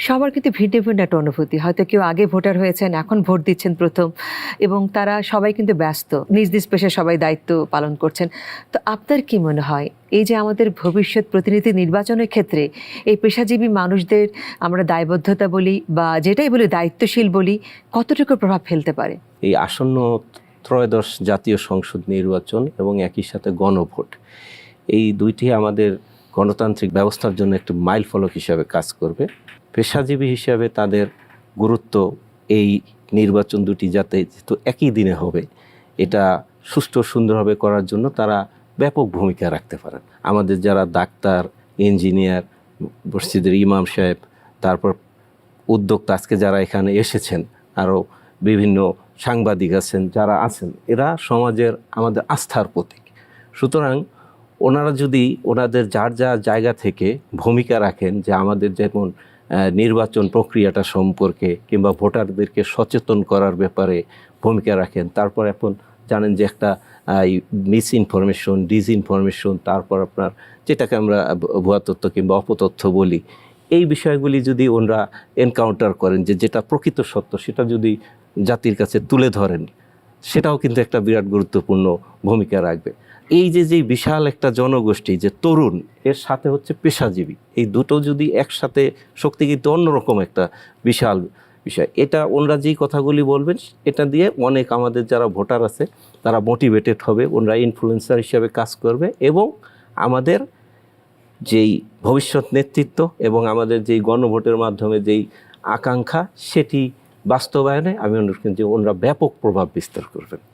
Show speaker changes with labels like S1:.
S1: সবার কিন্তু ভিন্ন ভিন্ন একটা অনুভূতি। হয়তো কেউ আগে ভোটার হয়েছেন, এখন ভোট দিচ্ছেন প্রথম, এবং তারা সবাই কিন্তু ব্যস্ত। নিজ নিজ পেশায় সবাই দায়িত্ব পালন করছেন। তো আপনার কি মনে হয় এই যে আমাদের ভবিষ্যৎ প্রতিনিধি নির্বাচনের ক্ষেত্রে এই পেশাজীবী মানুষদের আমরা দায়বদ্ধতা বলি বা যেটাই বলি দায়িত্বশীল বলি, কতটুকু প্রভাব ফেলতে পারে?
S2: এই আসন্ন ত্রয়োদশ জাতীয় সংসদ নির্বাচন এবং একই সাথে গণভোট, এই দুইটি আমাদের গণতান্ত্রিক ব্যবস্থার জন্য একটি মাইলফলক হিসাবে কাজ করবে। পেশাজীবী হিসাবে তাদের গুরুত্ব, এই নির্বাচন দুটি যাতে যেহেতু একই দিনে হবে, এটা সুষ্ঠু সুন্দরভাবে করার জন্য তারা ব্যাপক ভূমিকা রাখতে পারেন। আমাদের যারা ডাক্তার, ইঞ্জিনিয়ার, মসজিদের ইমাম সাহেব, তারপর উদ্যোক্তা, আজকে যারা এখানে এসেছেন, আরও বিভিন্ন সাংবাদিক আছেন, যারা আছেন, এরা সমাজের আমাদের আস্থার প্রতীক। সুতরাং ওনারা যদি ওনাদের যার যার জায়গা থেকে ভূমিকা রাখেন, যে আমাদের যেমন নির্বাচন প্রক্রিয়াটা সম্পর্কে কিংবা ভোটারদেরকে সচেতন করার ব্যাপারে ভূমিকা রাখেন, তারপর এখন জানেন যে একটা মিস ইনফরমেশন, ডিসইনফরমেশন, তারপর আপনার যেটাকে আমরা ভুয়া তথ্য কিংবা অপতথ্য বলি, এই বিষয়গুলি যদি ওনারা এনকাউন্টার করেন, যে যেটা প্রকৃত সত্য সেটা যদি জাতির কাছে তুলে ধরেন, সেটাও কিন্তু একটা বিরাট গুরুত্বপূর্ণ ভূমিকা রাখবে। এই যে যে বিশাল একটা জনগোষ্ঠী, যে তরুণ, এর সাথে হচ্ছে পেশাজীবী, এই দুটো যদি একসাথে শক্তি, কিন্তু অন্যরকম একটা বিশাল বিষয়। এটা ওনারা যেই কথাগুলি বলবেন, এটা দিয়ে অনেক আমাদের যারা ভোটার আছে তারা মোটিভেটেড হবে, ওনারা ইনফ্লুয়েন্সার হিসাবে কাজ করবে, এবং আমাদের যেই ভবিষ্যৎ নেতৃত্ব এবং আমাদের যেই গণভোটের মাধ্যমে যেই আকাঙ্ক্ষা, সেটি বাস্তবায়নে আমি মনে করি যে ওনারা ব্যাপক প্রভাব বিস্তার করবেন।